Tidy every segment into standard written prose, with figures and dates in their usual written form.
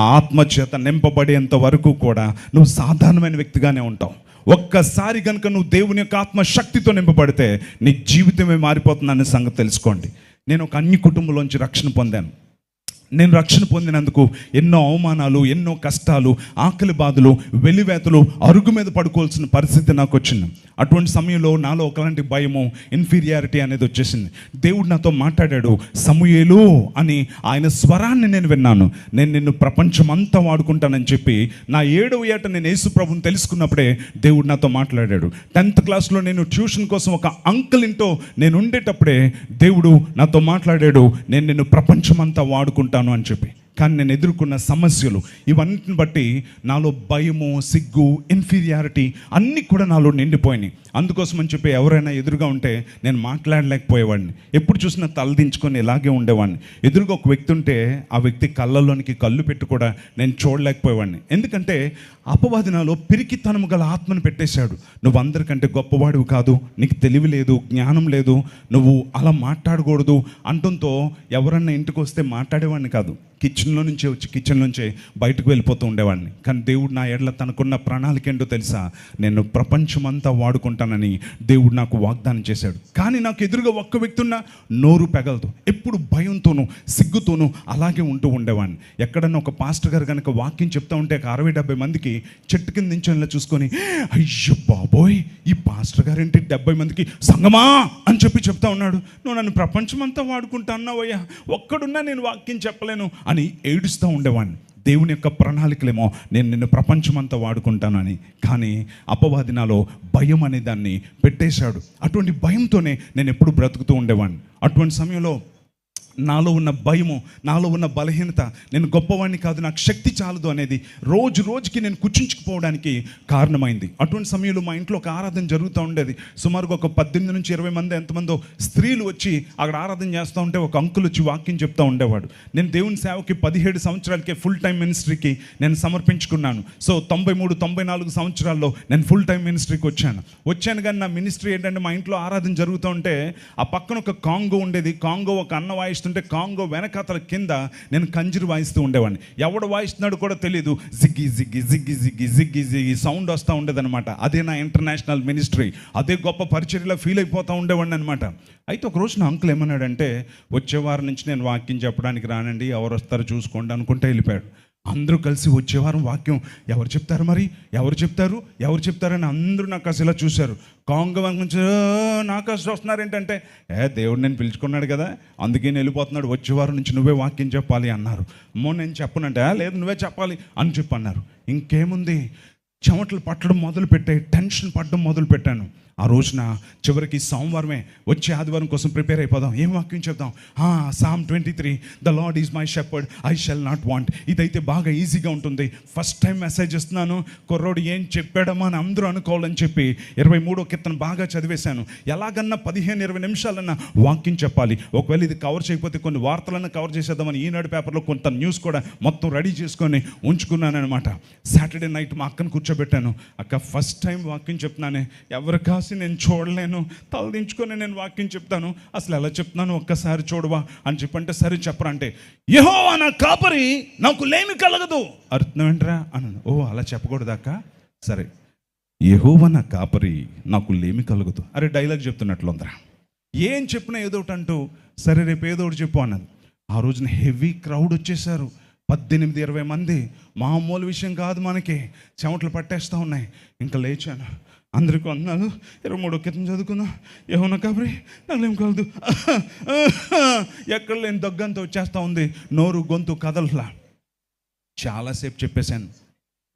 ఆ ఆత్మ చేత నింపబడేంత వరకు కూడా నువ్వు సాధారణమైన వ్యక్తిగానే ఉంటావు. ఒక్కసారి కనుక నువ్వు దేవుని యొక్క ఆత్మ శక్తితో నింపబడితే నీ జీవితమే మారిపోతుందనే సంగతి తెలుసుకోండి. నేను ఒక అన్య కుటుంబంలోంచి రక్షణ పొందాను. నేను రక్షణ పొందినందుకు ఎన్నో అవమానాలు, ఎన్నో కష్టాలు, ఆకలి బాధలు, వెలివేతలు, అరుగు మీద పడుకోవాల్సిన పరిస్థితి నాకు వచ్చింది. అటువంటి సమయంలో నాలో ఒకలాంటి భయము, ఇన్ఫీరియారిటీ అనేది వచ్చేసింది. దేవుడు నాతో మాట్లాడాడు, సమూయేలు అని ఆయన స్వరాన్ని నేను విన్నాను. నేను నిన్ను ప్రపంచమంతా వాడుకుంటానని చెప్పి నా 7వ ఏట నేను యేసు ప్రభువుని తెలుసుకున్నప్పుడే దేవుడు నాతో మాట్లాడాడు. 10th క్లాస్లో నేను ట్యూషన్ కోసం ఒక అంకుల్ ఇంటో నేను ఉండేటప్పుడే దేవుడు నాతో మాట్లాడాడు, నేను నిన్ను ప్రపంచమంతా వాడుకుంటాను అని చెప్పి. కానీ నేను ఎదుర్కొన్న సమస్యలు ఇవన్నిటిని బట్టి నాలో భయము, సిగ్గు, ఇన్ఫీరియారిటీ అన్నీ కూడా నాలో నిండిపోయినాయి. అందుకోసం అని చెప్పి ఎవరైనా ఎదురుగా ఉంటే నేను మాట్లాడలేకపోయేవాడిని. ఎప్పుడు చూసినా తలదించుకొని ఇలాగే ఉండేవాడిని. ఎదురుగా ఒక వ్యక్తి ఉంటే ఆ వ్యక్తి కళ్ళల్లోనికి కళ్ళు పెట్టి కూడా నేను చూడలేకపోయేవాడిని. ఎందుకంటే అపవాది నాలో పిరికితనము గల ఆత్మను పెట్టేశాడు. నువ్వు అందరికంటే గొప్పవాడివి కాదు, నీకు తెలివి లేదు, జ్ఞానం లేదు, నువ్వు అలా మాట్లాడకూడదు అంటంతో ఎవరన్నా ఇంటికి వస్తే మాట్లాడేవాడిని కాదు. కిచెన్లో నుంచే వచ్చి కిచెన్ నుంచే బయటకు వెళ్ళిపోతూ ఉండేవాడిని. కానీ దేవుడు నా ఎడల తనకున్న ప్రణాళిక ఏంటో తెలుసా? నేను ప్రపంచమంతా వాడుకుంటానని దేవుడు నాకు వాగ్దానం చేశాడు. కానీ నాకు ఎదురుగా ఒక్క వ్యక్తి ఉన్న నోరు పెగలదు. ఎప్పుడు భయంతోనూ సిగ్గుతోనూ అలాగే ఉంటూ ఉండేవాడిని. ఎక్కడన్నా ఒక పాస్టర్ గారు కనుక వాక్యం చెప్తా ఉంటే 60-70 మందికి చెట్టు కింద నించొని చూసుకొని, అయ్యో బాబోయ్, ఈ పాస్టర్ గారు ఏంటి 70 మందికి సంగమా అని చెప్పి చెప్తా ఉన్నాడు, నువ్వు నన్ను ప్రపంచమంతా వాడుకుంటా అన్నావయ్యా, ఒక్కడున్నా నేను వాక్యం చెప్పలేను అని ఏడుస్తూ ఉండేవాడిని. దేవుని యొక్క ప్రణాళికలేమో నేను నిన్ను ప్రపంచమంతా వాడుకుంటానని. కానీ అపవాది నాలో భయం అనే దాన్ని పెట్టేశాడు. అటువంటి భయంతోనే నేను ఎప్పుడు బ్రతుకుతూ ఉండేవాడిని. అటువంటి సమయంలో నాలో ఉన్న భయము, నాలో ఉన్న బలహీనత, నేను గొప్పవాడిని కాదు, నాకు శక్తి చాలదు అనేది రోజు రోజుకి నేను కుచించుకుపోవడానికి కారణమైంది. అటువంటి సమయంలో మా ఇంట్లో ఒక ఆరాధన జరుగుతూ ఉండేది. సుమారుగా ఒక 18 నుంచి 20 మంది ఎంతమందో స్త్రీలు వచ్చి అక్కడ ఆరాధన చేస్తూ ఉంటే ఒక అంకుల్ వచ్చి వాక్యం చెప్తూ ఉండేవాడు. నేను దేవుని సేవకి 17 సంవత్సరాలకే ఫుల్ టైం మినిస్ట్రీకి నేను సమర్పించుకున్నాను. సో 93-94 సంవత్సరాల్లో నేను ఫుల్ టైం మినిస్ట్రీకి వచ్చాను. కానీ నా మినిస్ట్రీ ఏంటంటే, మా ఇంట్లో ఆరాధన జరుగుతూ ఉంటే ఆ పక్కన ఒక కాంగో ఉండేది. కాంగో ఒక అన్న వాయిస్తుంటే కాంగో వెనకాతల కింద నేను కంజరి వాయిస్తూ ఉండేవాడిని. ఎవడు వాయిస్తున్నాడు కూడా తెలియదు. జిగ్గి జిగ్గి జిగ్గి జిగ్గి జిగ్గి జిగ్గి సౌండ్ వస్తూ ఉండేదన్నమాట. అదే నా ఇంటర్నేషనల్ మినిస్ట్రీ, అదే గొప్ప పరిచర్యలో ఫీల్ అయిపోతూ ఉండేవాడిని అనమాట. అయితే ఒక రోజు నా అంకుల్ ఏమన్నాడంటే, వచ్చే వారం నుంచి నేను వాక్యం చెప్పడానికి రానండి, ఎవరు వస్తారో చూసుకోండి అనుకుంటే వెళ్ళిపోయాడు. అందరూ కలిసి వచ్చే వారం వాక్యం ఎవరు చెప్తారు, మరి ఎవరు చెప్తారని అందరూ నాకు అసలు ఇలా చూశారు. కాంగో నుంచి నాకు అసలు వస్తున్నారు ఏంటంటే, దేవుడు నేను పిలుచుకున్నాడు కదా, అందుకే నేను వెళ్ళిపోతున్నాడు, వచ్చే వారం నుంచి నువ్వే వాక్యం చెప్పాలి అన్నారు. అమ్మో నేను చెప్పనంటే, లేదు నువ్వే చెప్పాలి అని చెప్పి అన్నారు. ఇంకేముంది, చెమటలు పట్టడం మొదలుపెట్టాయి, టెన్షన్ పడడం మొదలుపెట్టాను. ఆ రోజున చివరికి సోమవారమే, వచ్చే ఆదివారం కోసం ప్రిపేర్ అయిపోదాం, ఏం వాక్యం చెప్దాం, Psalm 23, the lord is my shepherd, I shall not want. ఇదైతే బాగా ఈజీగా ఉంటుంది. ఫస్ట్ టైం మెసేజ్ ఇస్తున్నాను, కుర్రోడు ఏం చెప్పాడమ్మా అని అందరూ అనుకోవాలని చెప్పి 23వ కీర్తన బాగా చదివేశాను. ఎలాగన్నా 15-20 నిమిషాలన్నా వాక్యం చెప్పాలి. ఒకవేళ ఇది కవర్ చేయకపోతే కొన్ని వార్తలన్నా కవర్ చేసేద్దామని ఈనాడు పేపర్లో కొంత న్యూస్ కూడా మొత్తం రెడీ చేసుకొని ఉంచుకున్నాను అనమాట. సాటర్డే నైట్ మా అక్కను కూర్చోబెట్టాను. అక్క ఫస్ట్ టైం వాక్యం చెప్తున్నానే, ఎవరు కాసి నేను చూడలేను, తలదించుకొని నేను వాక్యం చెప్తాను, అసలు ఎలా చెప్తున్నాను ఒక్కసారి చూడవా అని చెప్పంటే, సరే చెప్పరా అంటే, యెహోవా నా కాపరి, నాకు లేమి కలగదు. అర్థం ఏంట్రా అన్నాను. ఓ అలా చెప్పకూడదాక, సరే యెహోవా నా కాపరి, నాకు లేమి కలగదు. అరే డైలాగ్ చెప్తున్నట్లు ఉందరా, ఏం చెప్పినా ఏదో ఒకటి అంటూ, సరే రేపు ఏదో ఒకటి చెప్పు అన్నది. ఆ రోజున హెవీ క్రౌడ్ వచ్చేసారు, 18-20 మంది. మామూలు విషయం కాదు, మనకి చెమటలు పట్టేస్తూ ఉన్నాయి. ఇంకా లేచాను, అందరికీ అన్నాను, 23వ కీర్తన చదువుకున్నా, యెహోవా కాపరి నాకు ఏం కలదు. ఎక్కడ లేని దగ్గంతో వచ్చేస్తూ ఉంది, నోరు గొంతు కదలలా. చాలాసేపు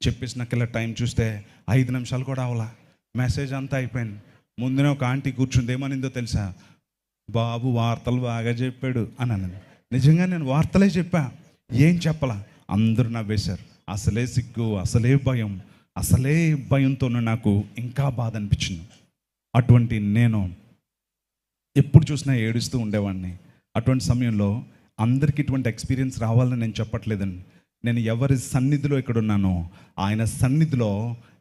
చెప్పేసినాక ఇలా టైం చూస్తే 5 నిమిషాలు కూడా అవలా, మెసేజ్ అంతా అయిపోయింది. ముందునే ఒక ఆంటీ కూర్చుంది, ఏమనిందో తెలుసా, బాబు వార్తలు బాగా చెప్పాడు అని అన్నది. నిజంగా నేను వార్తలే చెప్పా, ఏం చెప్పలా. అందరూ నవ్వేశారు. అసలే సిగ్గు, అసలే భయం, అసలే భయంతోనూ నాకు ఇంకా బాధ అనిపించింది. అటువంటి నేను ఎప్పుడు చూసినా ఏడుస్తూ ఉండేవాడిని. అటువంటి సమయంలో అందరికీ ఇటువంటి ఎక్స్పీరియన్స్ రావాలని నేను చెప్పట్లేదండి. నేను ఎవరి సన్నిధిలో ఇక్కడ ఉన్నానో, ఆయన సన్నిధిలో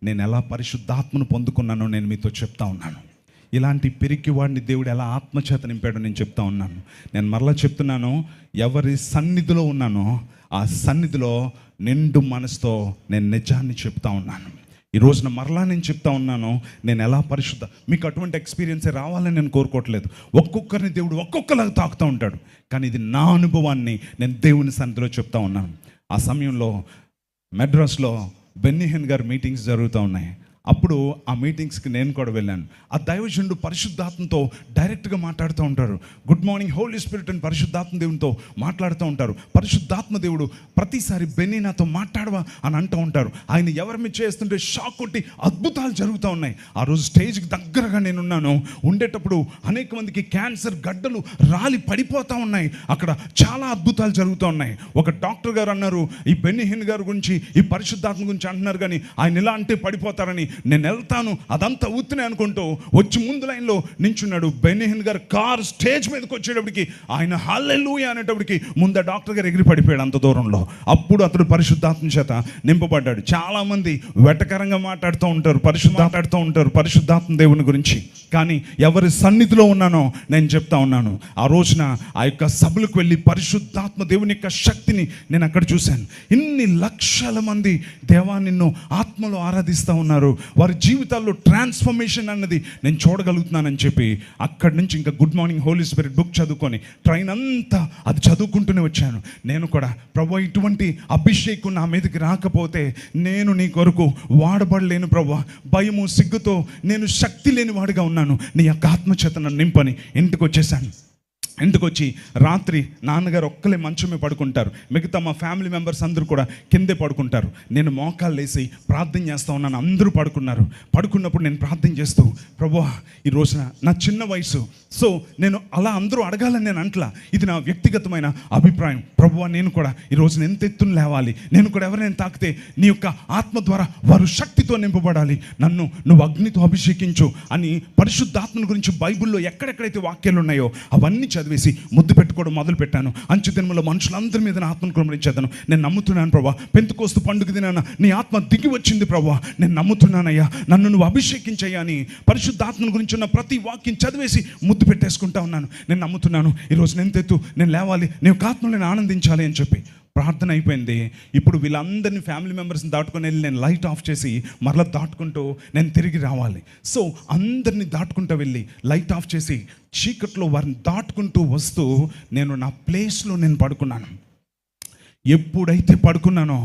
నేను ఎలా పరిశుద్ధాత్మను పొందుకున్నానో నేను మీతో చెప్తా ఉన్నాను. ఇలాంటి పిరికి వాడిని దేవుడు ఎలా ఆత్మచేత నింపాడో నేను చెప్తా ఉన్నాను. నేను మరలా చెప్తున్నాను, ఎవరి సన్నిధిలో ఉన్నానో ఆ సన్నిధిలో నిండు మనసుతో నేను నిజాన్ని చెప్తా ఉన్నాను. ఈ రోజున మరలా నేను చెప్తా ఉన్నాను, నేను ఎలా పరిశుద్ధ, మీకు అటువంటి ఎక్స్పీరియన్సే రావాలని నేను కోరుకోవట్లేదు. ఒక్కొక్కరిని దేవుడు ఒక్కొక్కలాగా తాకుతూ ఉంటాడు. కానీ ఇది నా అనుభవాన్ని నేను దేవుని సన్నిధిలో చెప్తా ఉన్నాను. ఆ సమయంలో మెడ్రాస్లో బెన్నీ హిన్ గారి మీటింగ్స్ జరుగుతూ ఉన్నాయి. అప్పుడు ఆ మీటింగ్స్కి నేను కూడా వెళ్ళాను. ఆ దైవజనుడు పరిశుద్ధాత్మతో డైరెక్ట్గా మాట్లాడుతూ ఉంటారు. గుడ్ మార్నింగ్ హోలీ స్పిరిట్ అని పరిశుద్ధాత్మ దేవునితో మాట్లాడుతూ ఉంటారు. పరిశుద్ధాత్మ దేవుడు ప్రతిసారి బెన్నీ నాతో మాట్లాడవా అని అంటూ ఉంటారు. ఆయన ఎవరి మీద చేస్తుంటే షాక్ కొట్టి అద్భుతాలు జరుగుతూ ఉన్నాయి. ఆ రోజు స్టేజ్కి దగ్గరగా నేనున్నాను. ఉండేటప్పుడు అనేక మందికి క్యాన్సర్ గడ్డలు రాలి పడిపోతూ ఉన్నాయి. అక్కడ చాలా అద్భుతాలు జరుగుతూ ఉన్నాయి. ఒక డాక్టర్ గారు అన్నారు, ఈ బెన్నీ హిన్ గారి గురించి, ఈ పరిశుద్ధాత్మ గురించి అంటున్నారు, కానీ ఆయన ఇలా అంటే పడిపోతారని. నేను వెళ్తాను, అదంతా ఊతునే అనుకుంటూ వచ్చి ముందు లైన్లో నించున్నాడు. బెన్నీ హిన్ గారు కార్ స్టేజ్ మీదకి వచ్చేటప్పటికి ఆయన హల్లెలూయా అనేటప్పటికి ముందు డాక్టర్ గారు ఎగిరి పడిపోయాడు అంత దూరంలో. అప్పుడు అతడు పరిశుద్ధాత్మ చేత నింపబడ్డాడు. చాలామంది వెటకరంగా మాట్లాడుతూ ఉంటారు, పరిశుద్ధాత్మ దేవుని గురించి. కానీ ఎవరి సన్నిధిలో ఉన్నానో నేను చెప్తా ఉన్నాను, ఆ రోజున ఆ యొక్క సభలకు వెళ్ళి పరిశుద్ధాత్మ దేవుని యొక్క శక్తిని నేను అక్కడ చూశాను. ఇన్ని లక్షల మంది దేవా నిన్ను ఆత్మలో ఆరాధిస్తూ ఉన్నారు, వారి జీవితాల్లో ట్రాన్స్ఫర్మేషన్ అన్నది నేను చూడగలుగుతున్నానని చెప్పి అక్కడి నుంచి ఇంకా good morning Holy Spirit book చదువుకొని ట్రైన్ అంతా అది చదువుకుంటూనే వచ్చాను. నేను కూడా ప్రభువా, ఇటువంటి అభిషేకం నా మీదకి రాకపోతే నేను నీ కొరకు వాడబడలేను ప్రభువా, భయము సిగ్గుతో నేను శక్తి లేని వాడిగా ఉన్నాను, నీ యొక్క ఆత్మచేత నన్ను నింపని ఇంటికి వచ్చేసాను. ఇంటికి వచ్చి రాత్రి నాన్నగారు ఒక్కలే మంచమే పడుకుంటారు, మిగతా మా ఫ్యామిలీ మెంబర్స్ అందరూ కూడా కిందే పడుకుంటారు. నేను మోకాళ్ళు వేసి ప్రార్థన చేస్తూ ఉన్నాను. అందరూ పడుకున్నారు. పడుకున్నప్పుడు నేను ప్రార్థన చేస్తూ, ప్రభువా ఈ రోజున నా చిన్న వయసు, సో నేను అలా అందరూ అడగాలని నేను అంటలా, ఇది నా వ్యక్తిగతమైన అభిప్రాయం. ప్రభువా నేను కూడా ఈ రోజున ఎంత ఎత్తును లేవాలి, నేను కూడా ఎవరైనా తాకితే నీ యొక్క ఆత్మ ద్వారా వారు శక్తితో నింపబడాలి, నన్ను నువ్వు అగ్నితో అభిషేకించు అని పరిశుద్ధాత్మను గురించి బైబిల్లో ఎక్కడెక్కడైతే వాక్యాలు ఉన్నాయో అవన్నీ చదివేసి ముద్దు పెట్టుకోవడం మొదలు పెట్టాను. అంచు దినములో మనుషులందరి మీద నా ఆత్మను కుమ్మరించేద్దాను. నేను నమ్ముతున్నాను ప్రభా, పెంతెకోస్తు పండుగ దినాన నీ ఆత్మ దిగి వచ్చింది ప్రభా, నేను నమ్ముతున్నానయ్యా, నన్ను నువ్వు అభిషేకించయ్యా అని పరిశుద్ధాత్మను గురించి ఉన్న ప్రతి వాక్యం చదివేసి ముద్దు పెట్టేసుకుంటా ఉన్నాను. నేను నమ్ముతున్నాను ఈరోజు నేను తెత్తు, నేను లేవాలి, నీ యొక్క ఆత్మను నేను ఆనందించాలి అని చెప్పి ప్రార్థన అయిపోయింది. ఇప్పుడు వీళ్ళందరినీ ఫ్యామిలీ మెంబర్స్ని దాటుకొని వెళ్ళి నేను లైట్ ఆఫ్ చేసి మరలా దాటుకుంటూ నేను తిరిగి రావాలి. సో అందరినీ దాటుకుంటూ వెళ్ళి లైట్ ఆఫ్ చేసి చీకట్లో వారిని దాటుకుంటూ వస్తూ నేను నా ప్లేస్లో నేను పడుకున్నాను. ఎప్పుడైతే పడుకున్నానో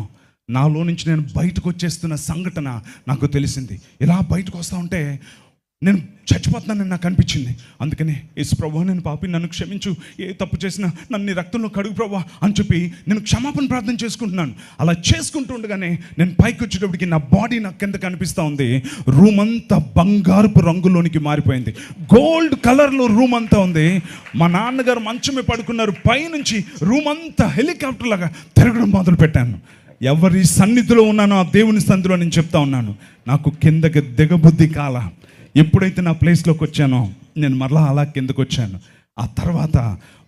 నాలో నుంచి నేను బయటకు వచ్చేస్తున్న సంఘటన నాకు తెలిసింది. ఇలా బయటకు వస్తూ ఉంటే నేను చచ్చిపోతున్నానని నాకు అనిపించింది. అందుకని యేసు ప్రభువా నేను పాపి, నన్ను క్షమించు, ఏ తప్పు చేసినా నన్ను నీ రక్తంలో కడుగు ప్రభువా అని చెప్పి నేను క్షమాపణ ప్రార్థన చేసుకుంటున్నాను. అలా చేసుకుంటూ ఉండగానే నేను పైకి వచ్చేటప్పటికి నా బాడీ నాకు కింద కనిపిస్తూ ఉంది. రూమ్ అంతా బంగారపు రంగులోనికి మారిపోయింది. గోల్డ్ కలర్లో రూమ్ అంతా ఉంది. మా నాన్నగారు మంచమే పడుకున్నారు. పైనుంచి రూమ్ అంతా హెలికాప్టర్ లాగా తిరగడం మొదలు పెట్టాను. ఎవరి సన్నిధిలో ఉన్నానో ఆ దేవుని సన్నిధిలో నేను చెప్తా ఉన్నాను, నాకు కిందకి దిగబుద్ధి కాల. ఎప్పుడైతే నా ప్లేస్లోకి వచ్చానో నేను మరలా అలా కిందకు వచ్చాను. ఆ తర్వాత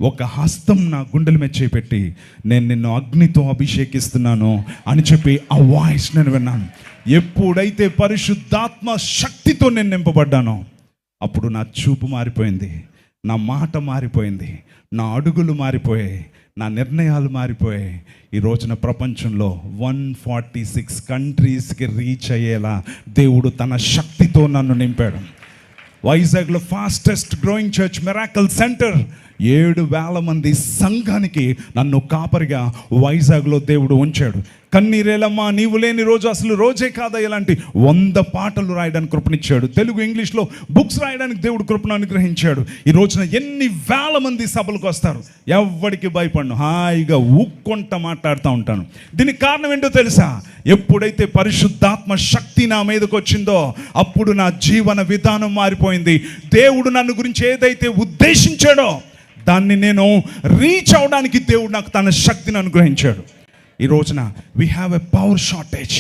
ఒక హస్తం నా గుండెల మీద చేపెట్టి నేను నిన్ను అగ్నితో అభిషేకిస్తున్నాను అని చెప్పి ఆ వాయిస్ నేను విన్నాను. ఎప్పుడైతే పరిశుద్ధాత్మ శక్తితో నేను నింపబడ్డానో అప్పుడు నా చూపు మారిపోయింది, నా మాట మారిపోయింది, నా అడుగులు మారిపోయాయి, నా నిర్ణయాలు మారిపోయాయి. ఈ రోజున ప్రపంచంలో 146 కంట్రీస్కి రీచ్ అయ్యేలా దేవుడు తన శక్తితో నన్ను నింపాడు. వైజాగ్లో fastest growing church miracle centre 7,000 మంది సంఘానికి నన్ను కాపరిగా వైజాగ్లో దేవుడు ఉంచాడు. కన్నీరేలమ్మా నీవు లేని రోజు అసలు రోజే కాదా, ఇలాంటి 100 పాటలు రాయడానికి కృపనిచ్చాడు. తెలుగు ఇంగ్లీష్లో బుక్స్ రాయడానికి దేవుడు కృపను అనుగ్రహించాడు. ఈ రోజున ఎన్ని వేల మంది సభలకు వస్తారు, ఎవరికి భయపడను, హాయిగా ఊక్కొంట మాట్లాడుతూ ఉంటాను. దీనికి కారణం ఏంటో తెలుసా? ఎప్పుడైతే పరిశుద్ధాత్మ శక్తి నా మీదకి వచ్చిందో అప్పుడు నా జీవన విధానం మారిపోయింది. దేవుడు నన్ను గురించి ఏదైతే ఉద్దేశించాడో దాన్ని నేను రీచ్ అవడానికి దేవుడు నాకు తన శక్తిని అనుగ్రహించాడు. ఈ రోజున we have a power shortage.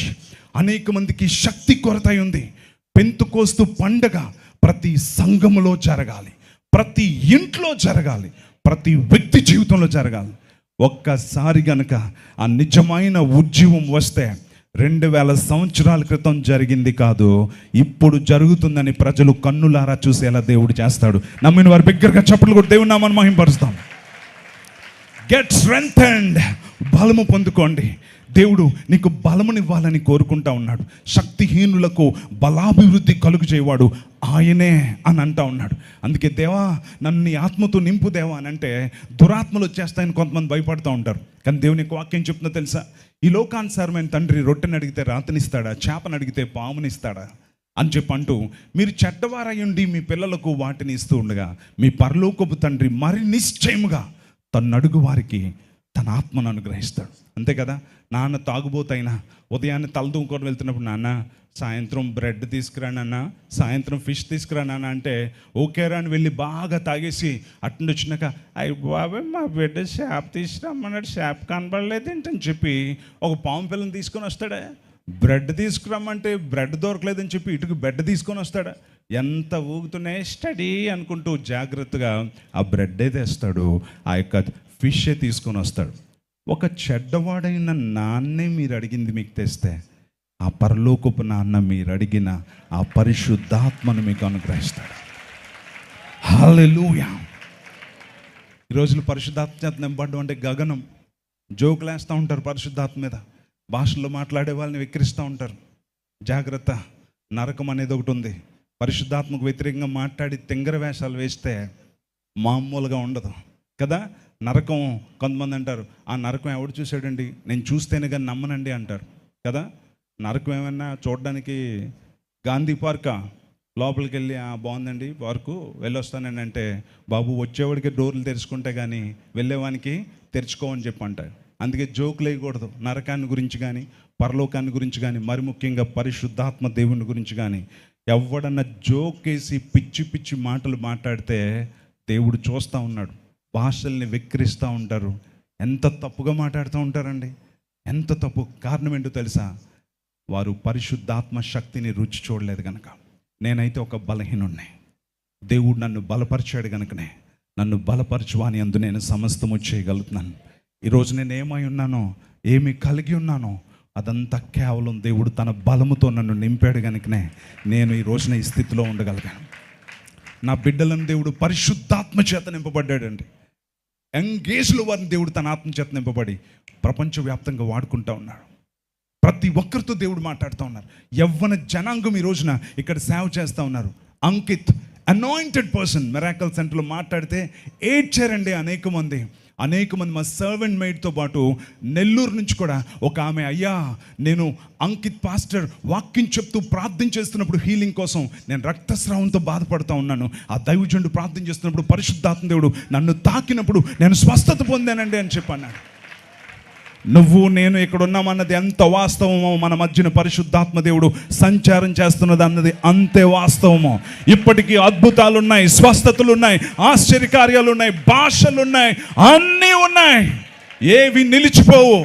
అనేక మందికి శక్తి కొరత ఉంది. పెంతెకోస్తు పండగ ప్రతి సంఘములో జరగాలి, ప్రతి ఇంట్లో జరగాలి, ప్రతి వ్యక్తి జీవితంలో జరగాలి. ఒక్కసారి గనక ఆ నిజమైన ఉజ్జీవం వస్తే 2000 సంవత్సరాల క్రితం జరిగింది కాదు, ఇప్పుడు జరుగుతుందని ప్రజలు కన్నులారా చూసేలా దేవుడు చేస్తాడు. నమ్మిన వారి బిగ్గరగా చప్పట్లు కొట్టి దేవుని నామాన్ని మహిమపరుస్తాం. గెట్ స్ట్రెంగ్థెన్డ్, బలము పొందుకోండి. దేవుడు నీకు బలమునివ్వాలని కోరుకుంటా ఉన్నాడు. శక్తిహీనులకు బలాభివృద్ధి కలుగు చేయవాడు ఆయనే అని అంటా ఉన్నాడు. అందుకే దేవా నన్ను నీ ఆత్మతో నింపు దేవా అని అంటే దురాత్మలు వచ్చేస్తాయని కొంతమంది భయపడుతూ ఉంటారు. కానీ దేవుని యొక్క వాక్యం చెప్తుందో తెలుసా? ఈ లోకానుసారమైన తండ్రి రొట్టెని అడిగితే రాతనిస్తాడా, చేపను అడిగితే పామునిస్తాడా అని చెప్పంటూ, మీరు చెడ్డవారయ్యుండి మీ పిల్లలకు వాటిని ఇస్తూ ఉండగా మీ పరలోకపు తండ్రి మరి నిశ్చయముగా తను అడుగు వారికి తన ఆత్మను అనుగ్రహిస్తాడు. అంతే కదా? నాన్న తాగుబోతైనా ఉదయాన్నే తలదూకొని వెళ్తున్నప్పుడు, నాన్న సాయంత్రం బ్రెడ్ తీసుకురా నాన్న, సాయంత్రం ఫిష్ తీసుకురా నాన్న అంటే ఓకేరా అని వెళ్ళి బాగా తాగేసి అట్నుండి వచ్చినాక, అయ్యి బాబాయ్ మా బిడ్డ షాప్ తీసుకురమ్మన్నాడు, షాప్ కనబడలేదు ఏంటని చెప్పి ఒక పాము పిల్లని తీసుకొని వస్తాడా? బ్రెడ్ తీసుకురమ్మంటే బ్రెడ్ దొరకలేదని చెప్పి ఇటుకు బెడ్ తీసుకొని వస్తాడా? ఎంత ఊగుతున్నాయి స్టడీ అనుకుంటూ జాగ్రత్తగా ఆ బ్రెడ్డే తెస్తాడు, ఆ యొక్క ఫిషే తీసుకొని వస్తాడు. ఒక చెడ్డవాడైన నాన్నే మీరు అడిగింది మీకు తెస్తే, ఆ పరలోకపు నాన్న మీరు అడిగిన ఆ పరిశుద్ధాత్మను మీకు అనుగ్రహిస్తాడు. హల్లెలూయా. ఈ రోజులు పరిశుద్ధాత్మ నింపడం అంటే గగనం. జోకులు వేస్తూ ఉంటారు పరిశుద్ధాత్మ మీద, భాషల్లో మాట్లాడే వాళ్ళని వెక్కిరిస్తూ ఉంటారు. జాగ్రత్త, నరకం అనేది ఒకటి ఉంది. పరిశుద్ధాత్మకు వ్యతిరేకంగా మాట్లాడి తెంగర వేషాలు వేస్తే మామూలుగా ఉండదు కదా. నరకం కొంతమంది అంటారు, ఆ నరకం ఎవడు చూశాడండి, నేను చూస్తేనే కానీ నమ్మనండి అంటారు కదా. నరకం ఏమన్నా చూడడానికి గాంధీ పార్కా, లోపలికి వెళ్ళి బాగుందండి పార్కు వెళ్ళొస్తానండి అంటే, బాబు వచ్చేవాడికి డోర్లు తెరుచుకుంటే కానీ వెళ్ళేవానికి తెరుచుకోవని చెప్పి అంటారు. అందుకే జోకులు వేయకూడదు నరకాన్ని గురించి కానీ పరలోకాన్ని గురించి కానీ, మరి ముఖ్యంగా పరిశుద్ధాత్మ దేవుని గురించి కానీ. ఎవడన్నా జోకేసి పిచ్చి పిచ్చి మాటలు మాట్లాడితే దేవుడు చూస్తూ ఉన్నాడు. భాషల్ని వెక్కిరిస్తూ ఉంటారు. ఎంత తప్పుగా మాట్లాడుతూ ఉంటారండి, ఎంత తప్పు. కారణం ఏంటో తెలుసా? వారు పరిశుద్ధాత్మ శక్తిని రుచి చూడలేదు కనుక. నేనైతే ఒక బలహీనుణ్ణి, దేవుడు నన్ను బలపరిచాడు కనుకనే నన్ను బలపరచువాని అందు నేను సమస్తము చేయగలుగుతున్నాను. ఈరోజు నేను ఏమై ఉన్నానో, ఏమి కలిగి ఉన్నానో అదంతా కేవలం దేవుడు తన బలముతో నన్ను నింపాడు కనుకనే నేను ఈ రోజున ఈ స్థితిలో ఉండగలిగాను. నా బిడ్డలను దేవుడు పరిశుద్ధాత్మ చేత నింపబడ్డాడండి. ఎంగేజ్లో వారిని దేవుడు తన ఆత్మ చేత నింపబడి ప్రపంచవ్యాప్తంగా వాడుకుంటూ ఉన్నాడు. ప్రతి ఒక్కరితో దేవుడు మాట్లాడుతూ ఉన్నారు. యవ్వన జనాంగం ఈ రోజున ఇక్కడ సేవ చేస్తూ ఉన్నారు. అంకిత్ అనాయింటెడ్ పర్సన్ మిరాకల్ సెంటర్లో మాట్లాడితే ఏడ్చారండి అనేక మంది మా సర్వెంట్ మేడ్తో పాటు నెల్లూరు నుంచి కూడా ఒక ఆమె, అయ్యా నేను అంకిత్ పాస్టర్ వాక్యం చెప్తూ ప్రార్థన చేస్తున్నప్పుడు హీలింగ్ కోసం నేను రక్తస్రావంతో బాధపడుతూ ఉన్నాను. ఆ దైవజనుడు ప్రార్థన చేస్తున్నప్పుడు పరిశుద్ధాత్మ దేవుడు నన్ను తాకినప్పుడు నేను స్వస్థత పొందానండి అని చెప్పన్నాడు. నువ్వు నేను ఇక్కడ ఉన్నామన్నది ఎంత వాస్తవమో, మన మధ్యన పరిశుద్ధాత్మ దేవుడు సంచారం చేస్తున్నది అన్నది అంతే వాస్తవమో. ఇప్పటికీ అద్భుతాలు ఉన్నాయి, స్వస్థతలు ఉన్నాయి, ఆశ్చర్యకార్యాలు ఉన్నాయి, భాషలు ఉన్నాయి, అన్నీ ఉన్నాయి. ఏవి నిలిచిపోవు.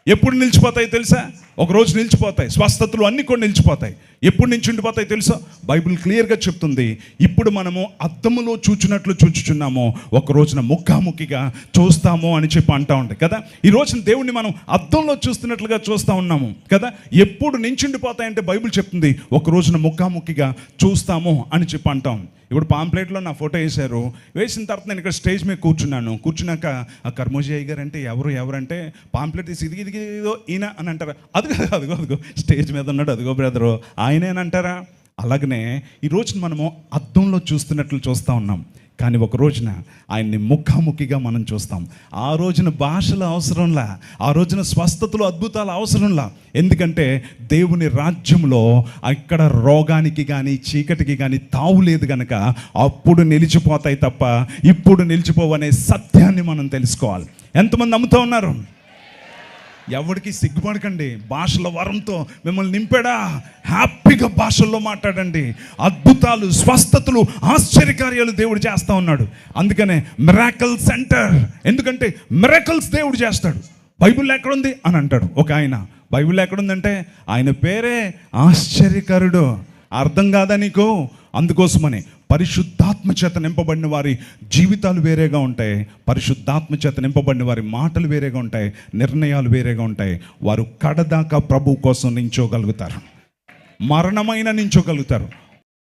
ఎప్పుడు నిలిచిపోతాయి తెలుసా? ఒకరోజు నిలిచిపోతాయి. స్వస్థతలు అన్నీ కూడా నిలిచిపోతాయి. ఎప్పుడు నుంచి ఉండిపోతాయి తెలుసా? బైబిల్ క్లియర్గా చెప్తుంది. ఇప్పుడు మనము అద్దములో చూచున్నట్లు చూచుచున్నామో ఒక రోజున ముఖాముఖిగా చూస్తాము అని చెప్పి అంటా ఉంటాయి కదా. ఈ రోజున దేవుణ్ణి మనం అద్దంలో చూస్తున్నట్లుగా చూస్తూ ఉన్నాము కదా. ఎప్పుడు నించుండిపోతాయంటే బైబిల్ చెప్తుంది ఒక రోజున ముఖాముఖిగా చూస్తాము అని చెప్పి అంటాం. ఇప్పుడు పాంప్లెట్లో నా ఫోటో వేశారు. వేసిన తర్వాత నేను ఇక్కడ స్టేజ్ మీద కూర్చున్నాక ఆ కర్మోజీ అయ్య గారు అంటే ఎవరంటే పాంప్లెట్ తీసి ఇదిగో ఈయన అని అంటారా? అదిగో స్టేజ్ మీద ఉన్నాడు, అదిగో బ్రదరు ఆయనేనంటారా? అలాగనే ఈరోజు మనము అద్దంలో చూస్తున్నట్లు చూస్తూ ఉన్నాం. కానీ ఒక రోజున ఆయన్ని ముఖాముఖిగా మనం చూస్తాం. ఆ రోజున భాషల అవసరంలా, ఆ రోజున స్వస్థతలు అద్భుతాల అవసరంలా. ఎందుకంటే దేవుని రాజ్యంలో అక్కడ రోగానికి కానీ చీకటికి కానీ తావు లేదు కనుక అప్పుడు నిలిచిపోతాయి తప్ప ఇప్పుడు నిలిచిపోవనే సత్యాన్ని మనం తెలుసుకోవాలి. ఎంతమంది నమ్ముతూ ఉన్నారు? ఎవరికి సిగ్గుపడకండి. భాషల వరంతో మిమ్మల్ని నింపాడా? హ్యాపీగా భాషల్లో మాట్లాడండి. అద్భుతాలు, స్వస్థతలు, ఆశ్చర్యకార్యాలు దేవుడు చేస్తూ ఉన్నాడు. అందుకనే మిరాకల్ సెంటర్. ఎందుకంటే మిరాకల్స్ దేవుడు చేస్తాడు. బైబిల్ ఎక్కడుంది అని అంటాడు ఒక ఆయన. బైబిల్ ఎక్కడుందంటే ఆయన పేరే ఆశ్చర్యకరుడు. అర్థం కాదా నీకు? అందుకోసమని పరిశుద్ధాత్మ చేత నింపబడిన వారి జీవితాలు వేరేగా ఉంటాయి, పరిశుద్ధాత్మ చేత నింపబడిన వారి మాటలు వేరేగా ఉంటాయి, నిర్ణయాలు వేరేగా ఉంటాయి. వారు కడదాకా ప్రభు కోసం నించోగలుగుతారు, మరణమైన నించోగలుగుతారు.